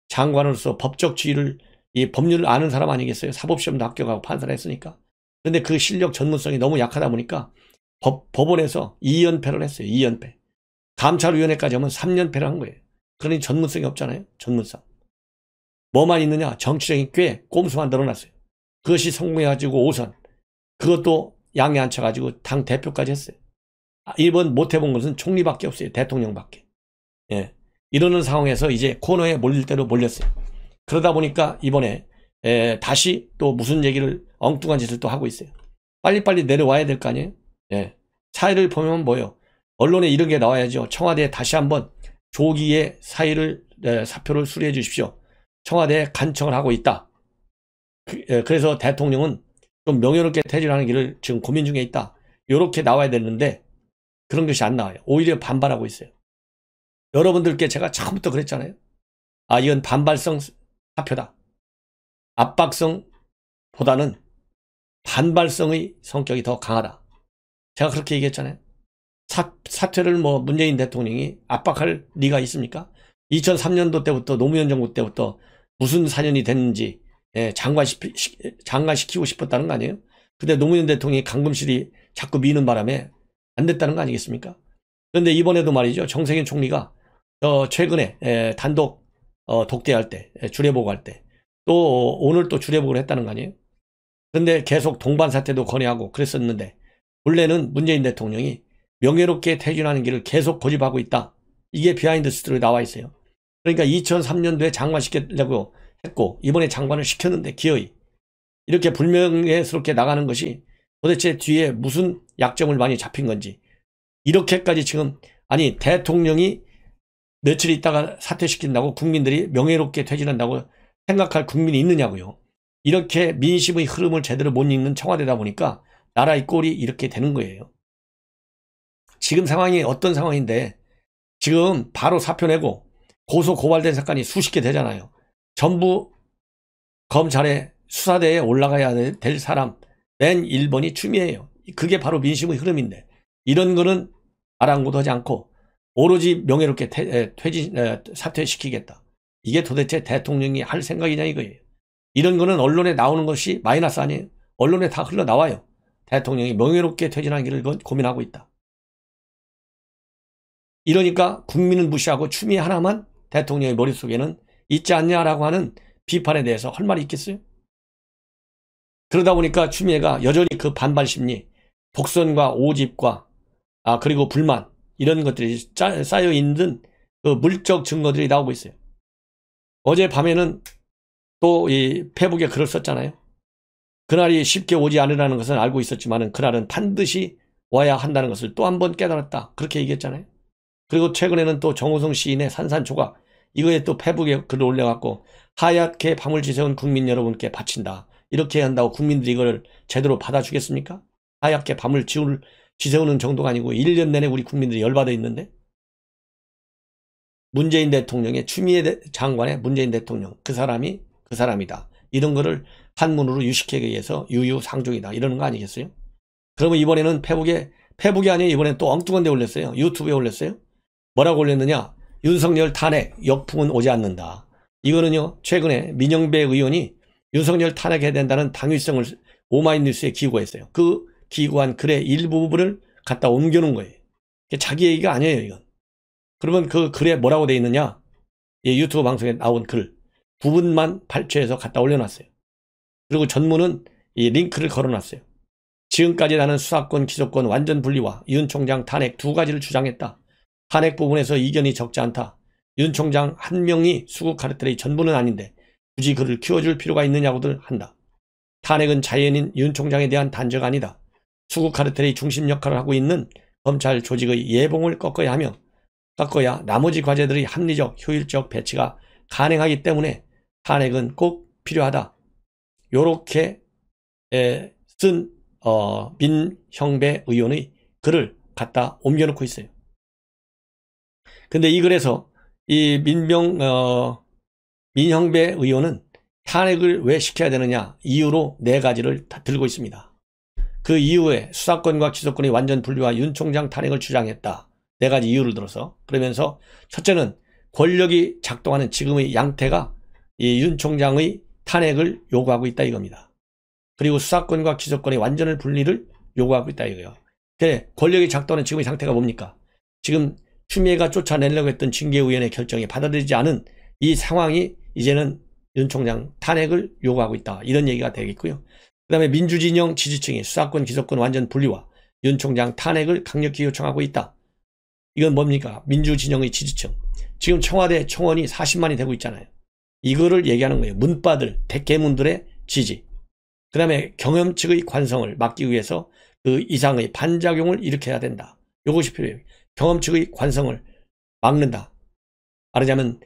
장관으로서 법적 지휘를, 이 법률을 아는 사람 아니겠어요? 사법시험도 합격하고 판사를 했으니까. 그런데 그 실력 전문성이 너무 약하다 보니까 법원에서 2연패를 했어요. 2연패. 감찰위원회까지 하면 3연패를 한 거예요. 그러니 전문성이 없잖아요. 전문성. 뭐만 있느냐? 정치적인 꽤 꼼수만 늘어났어요. 그것이 성공해가지고 5선. 그것도 양에 앉혀가지고 당 대표까지 했어요. 이번 못해본 것은 총리밖에 없어요. 대통령밖에. 예. 이러는 상황에서 이제 코너에 몰릴 대로 몰렸어요. 그러다 보니까 이번에 다시 또 무슨 얘기를 엉뚱한 짓을 또 하고 있어요. 빨리빨리 내려와야 될 거 아니에요. 예. 사의를 보면 뭐예요? 언론에 이런 게 나와야죠. 청와대에 다시 한번 조기에 사표를 수리해 주십시오. 청와대에 간청을 하고 있다. 그래서 대통령은 좀 명예롭게 퇴진하는 길을 지금 고민 중에 있다. 이렇게 나와야 되는데 그런 것이 안 나와요. 오히려 반발하고 있어요. 여러분들께 제가 처음부터 그랬잖아요. 아, 이건 반발성 사표다. 압박성보다는 반발성의 성격이 더 강하다. 제가 그렇게 얘기했잖아요. 사퇴를 뭐 문재인 대통령이 압박할 리가 있습니까? 2003년도 때부터 노무현 정부 때부터 무슨 사연이 됐는지 장관시키고 싶었다는 거 아니에요? 근데 노무현 대통령이 강금실이 자꾸 미는 바람에 안 됐다는 거 아니겠습니까? 그런데 이번에도 말이죠. 정세균 총리가 최근에 단독 독대할 때, 주례복할 때, 또 오늘 또 주례복을 했다는 거 아니에요? 그런데 계속 동반사퇴도 건의하고 그랬었는데 원래는 문재인 대통령이 명예롭게 퇴진하는 길을 계속 고집하고 있다. 이게 비하인드 스토리에 나와 있어요. 그러니까 2003년도에 장관시키려고 했고 이번에 장관을 시켰는데 기어이 이렇게 불명예스럽게 나가는 것이 도대체 뒤에 무슨 약점을 많이 잡힌 건지 이렇게까지 지금 아니 대통령이 며칠 있다가 사퇴시킨다고 국민들이 명예롭게 퇴진한다고 생각할 국민이 있느냐고요. 이렇게 민심의 흐름을 제대로 못 읽는 청와대다 보니까 나라의 꼴이 이렇게 되는 거예요. 지금 상황이 어떤 상황인데 지금 바로 사표 내고 고소 고발된 사건이 수십 개 되잖아요. 전부 검찰의 수사대에 올라가야 될 사람 맨 1번이 추미애예요. 그게 바로 민심의 흐름인데 이런 거는 아랑곳하지 않고 오로지 명예롭게 사퇴시키겠다. 이게 도대체 대통령이 할 생각이냐 이거예요. 이런 거는 언론에 나오는 것이 마이너스 아니에요. 언론에 다 흘러나와요. 대통령이 명예롭게 퇴진하는 길을 고민하고 있다. 이러니까 국민은 무시하고 추미애 하나만 대통령의 머릿속에는 있지 않냐라고 하는 비판에 대해서 할 말이 있겠어요? 그러다 보니까 추미애가 여전히 그 반발 심리, 독선과 오집과 그리고 불만 이런 것들이 쌓여 있는 그 물적 증거들이 나오고 있어요. 어제 밤에는 또 이 페북에 글을 썼잖아요. 그날이 쉽게 오지 않으라는 것은 알고 있었지만 그날은 반드시 와야 한다는 것을 또 한 번 깨달았다. 그렇게 얘기했잖아요. 그리고 최근에는 또 정호성 시인의 산산초가 이거에 또 페북에 글을 올려갖고 하얗게 밤을 지새운 국민 여러분께 바친다. 이렇게 한다고 국민들이 이걸 제대로 받아주겠습니까? 하얗게 밤을 지새우는 정도가 아니고 1년 내내 우리 국민들이 열받아 있는데 문재인 대통령의 추미애 장관의 문재인 대통령 그 사람이 그 사람이다. 이런 거를 한문으로 유식하게 위해서 유유상종이다. 이러는 거 아니겠어요? 그러면 이번에는 페북이 아니에요. 이번엔 또 엉뚱한 데 올렸어요. 유튜브에 올렸어요. 뭐라고 올렸느냐? 윤석열 탄핵 역풍은 오지 않는다. 이거는요. 최근에 민영배 의원이 윤석열 탄핵해야 된다는 당위성을 오마이뉴스에 기고했어요. 그 기고한 글의 일부분을 갖다 옮겨놓은 거예요. 자기 얘기가 아니에요. 이건. 그러면 그 글에 뭐라고 돼 있느냐? 유튜브 방송에 나온 글 부분만 발췌해서 갖다 올려놨어요. 그리고 전문은 이 링크를 걸어놨어요. 지금까지 나는 수사권, 기소권 완전 분리와 윤 총장 탄핵 두 가지를 주장했다. 탄핵 부분에서 이견이 적지 않다. 윤 총장 한 명이 수국 카르텔의 전부는 아닌데 굳이 그를 키워줄 필요가 있느냐고들 한다. 탄핵은 자연인 윤 총장에 대한 단죄가 아니다. 수국 카르텔의 중심 역할을 하고 있는 검찰 조직의 예봉을 꺾어야 나머지 과제들의 합리적, 효율적 배치가 가능하기 때문에 탄핵은 꼭 필요하다. 요렇게 쓴 민형배 의원의 글을 갖다 옮겨놓고 있어요. 근데 이 글에서 이 민형배 의원은 탄핵을 왜 시켜야 되느냐 이유로 4가지를 다 들고 있습니다. 그 이후에 수사권과 기소권의 완전 분리와 윤 총장 탄핵을 주장했다. 4가지 이유를 들어서 그러면서 첫째는 권력이 작동하는 지금의 양태가 이 윤 총장의 탄핵을 요구하고 있다 이겁니다. 그리고 수사권과 기소권의 완전한 분리를 요구하고 있다 이거예요. 근데 권력이 작동하는 지금의 상태가 뭡니까? 지금 추미애가 쫓아내려고 했던 징계위원회 결정이 받아들이지 않은 이 상황이 이제는 윤 총장 탄핵을 요구하고 있다. 이런 얘기가 되겠고요. 그 다음에 민주진영 지지층이 수사권, 기소권 완전 분리와 윤 총장 탄핵을 강력히 요청하고 있다. 이건 뭡니까? 민주진영의 지지층. 지금 청와대 청원이 40만이 되고 있잖아요. 이거를 얘기하는 거예요. 문바들, 대개문들의 지지. 그 다음에 경험측의 관성을 막기 위해서 그 이상의 반작용을 일으켜야 된다. 이것이 필요해요. 경험칙의 관성을 막는다. 말하자면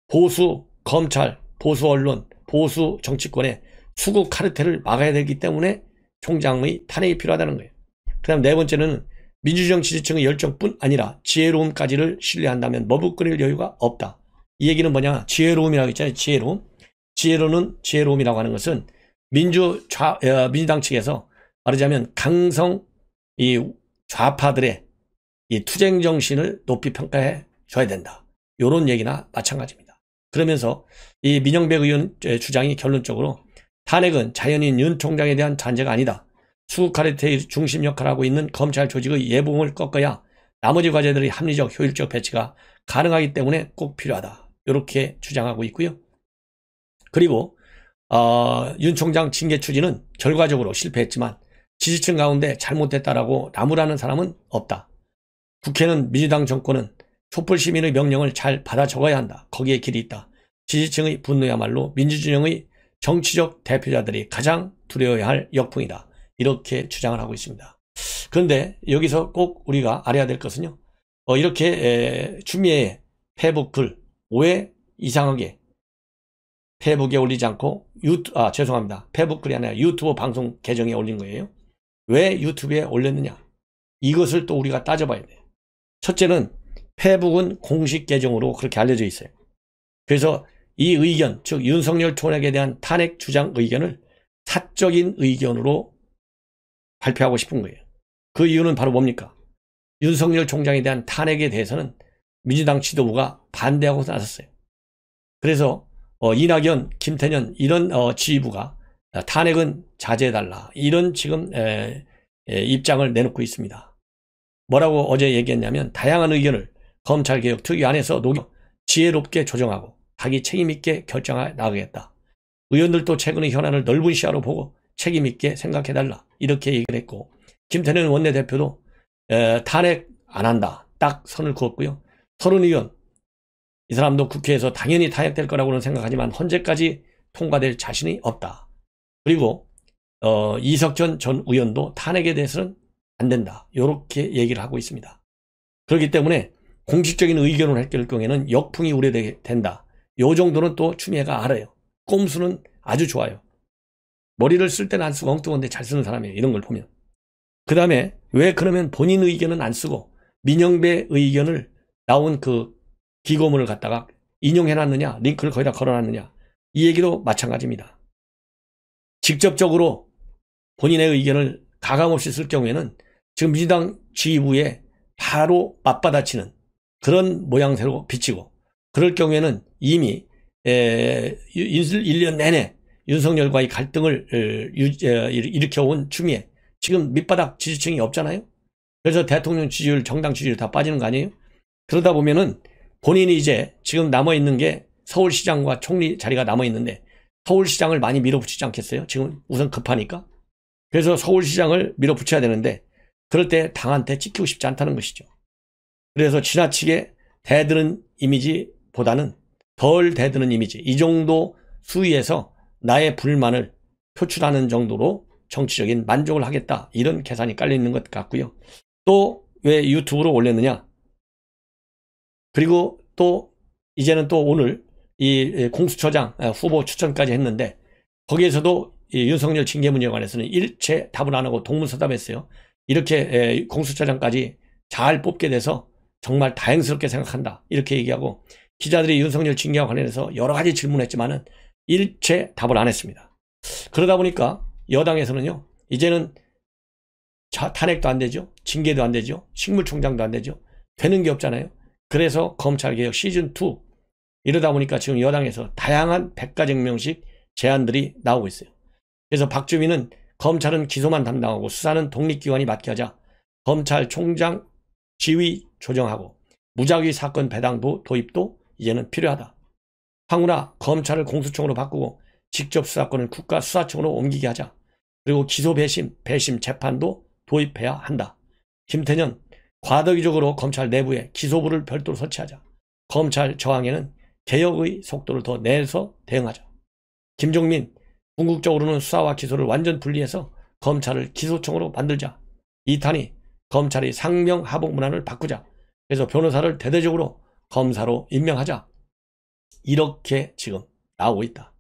보수 검찰, 보수 언론, 보수 정치권의 수구 카르텔을 막아야 되기 때문에 총장의 탄핵이 필요하다는 거예요. 그 다음 네 번째는 민주정 지지층의 열정뿐 아니라 지혜로움까지를 신뢰한다면 머뭇거릴 여유가 없다. 이 얘기는 뭐냐? 지혜로움이라고 있잖아요. 지혜로움이라고 하는 것은 민주당 측에서 말하자면 강성 이 좌파들의 이 투쟁 정신을 높이 평가해 줘야 된다. 이런 얘기나 마찬가지입니다. 그러면서 이 민영배 의원 주장이 결론적으로 탄핵은 자연인 윤 총장에 대한 잔재가 아니다. 수구 카르텔의 중심 역할을 하고 있는 검찰 조직의 예봉을 꺾어야 나머지 과제들의 합리적 효율적 배치가 가능하기 때문에 꼭 필요하다. 이렇게 주장하고 있고요. 그리고 윤 총장 징계 추진은 결과적으로 실패했지만 지지층 가운데 잘못됐다라고 나무라는 사람은 없다. 국회는 민주당 정권은 촛불 시민의 명령을 잘 받아 적어야 한다. 거기에 길이 있다. 지지층의 분노야말로 민주진영의 정치적 대표자들이 가장 두려워해야 할 역풍이다. 이렇게 주장을 하고 있습니다. 그런데 여기서 꼭 우리가 알아야 될 것은요. 이렇게 추미애의 페북 글 왜 이상하게 페북에 올리지 않고 페북 글이 아니라 유튜브 방송 계정에 올린 거예요. 왜 유튜브에 올렸느냐? 이것을 또 우리가 따져봐야 돼요. 첫째는 페북은 공식 계정으로 그렇게 알려져 있어요. 그래서 이 의견, 즉 윤석열 총장에 대한 탄핵 주장 의견을 사적인 의견으로 발표하고 싶은 거예요. 그 이유는 바로 뭡니까? 윤석열 총장에 대한 탄핵에 대해서는 민주당 지도부가 반대하고 나섰어요. 그래서 이낙연, 김태년 이런 지휘부가 탄핵은 자제해달라 이런 지금 입장을 내놓고 있습니다. 뭐라고 어제 얘기했냐면 다양한 의견을 검찰개혁 특위 안에서 녹여 지혜롭게 조정하고 자기 책임있게 결정해 나가겠다. 의원들도 최근의 현안을 넓은 시야로 보고 책임있게 생각해달라 이렇게 얘기를 했고 김태년 원내대표도 탄핵 안 한다 딱 선을 그었고요. 서른 의원 이 사람도 국회에서 당연히 탄핵될 거라고는 생각하지만 현재까지 통과될 자신이 없다. 그리고 이석전 전 의원도 탄핵에 대해서는 안 된다. 이렇게 얘기를 하고 있습니다. 그렇기 때문에 공식적인 의견을 할 경우에는 역풍이 우려된다. 이 정도는 또 추미애가 알아요. 꼼수는 아주 좋아요. 머리를 쓸 때는 안 쓰고 엉뚱한데 잘 쓰는 사람이에요. 이런 걸 보면. 그 다음에 왜 그러면 본인 의견은 안 쓰고 민영배 의견을 나온 그 기고문을 갖다가 인용해놨느냐, 링크를 거기다 걸어놨느냐, 이 얘기도 마찬가지입니다. 직접적으로 본인의 의견을 가감없이 쓸 경우에는 지금 민주당 지휘부에 바로 맞받아치는 그런 모양새로 비치고, 그럴 경우에는 이미 1년 내내 윤석열과의 갈등을 일으켜온 추미애, 지금 밑바닥 지지층이 없잖아요. 그래서 대통령 지지율, 정당 지지율 다 빠지는 거 아니에요? 그러다 보면은 본인이 이제 지금 남아있는 게 서울시장과 총리 자리가 남아있는데 서울시장을 많이 밀어붙이지 않겠어요? 지금 우선 급하니까. 그래서 서울시장을 밀어붙여야 되는데 그럴 때 당한테 찍히고 싶지 않다는 것이죠. 그래서 지나치게 대드는 이미지보다는 덜 대드는 이미지, 이 정도 수위에서 나의 불만을 표출하는 정도로 정치적인 만족을 하겠다, 이런 계산이 깔려 있는 것 같고요. 또 왜 유튜브로 올렸느냐? 그리고 또 이제는 또 오늘 이 공수처장 후보 추천까지 했는데 거기에서도 이 윤석열 징계 문제에 관해서는 일체 답을 안 하고 동문서답했어요. 이렇게 공수처장까지 잘 뽑게 돼서 정말 다행스럽게 생각한다, 이렇게 얘기하고, 기자들이 윤석열 징계와 관련해서 여러 가지 질문했지만은 일체 답을 안 했습니다. 그러다 보니까 여당에서는요, 이제는 탄핵도 안 되죠, 징계도 안 되죠, 식물총장도 안 되죠, 되는 게 없잖아요. 그래서 검찰개혁 시즌2, 이러다 보니까 지금 여당에서 다양한 백가쟁명식 제안들이 나오고 있어요. 그래서 박주민은 검찰은 기소만 담당하고 수사는 독립기관이 맡게 하자, 검찰총장 지휘 조정하고 무작위 사건 배당도 도입도 이제는 필요하다. 황운하 검찰을 공수청으로 바꾸고 직접 수사권을 국가수사청으로 옮기게 하자. 그리고 기소 배심 재판도 도입해야 한다. 김태년 과도기적으로 검찰 내부에 기소부를 별도로 설치하자. 검찰 저항에는 개혁의 속도를 더 내서 대응하자. 김종민 궁극적으로는 수사와 기소를 완전 분리해서 검찰을 기소청으로 만들자. 2탄이 검찰이 상명 하복 문화를 바꾸자. 그래서 변호사를 대대적으로 검사로 임명하자. 이렇게 지금 나오고 있다.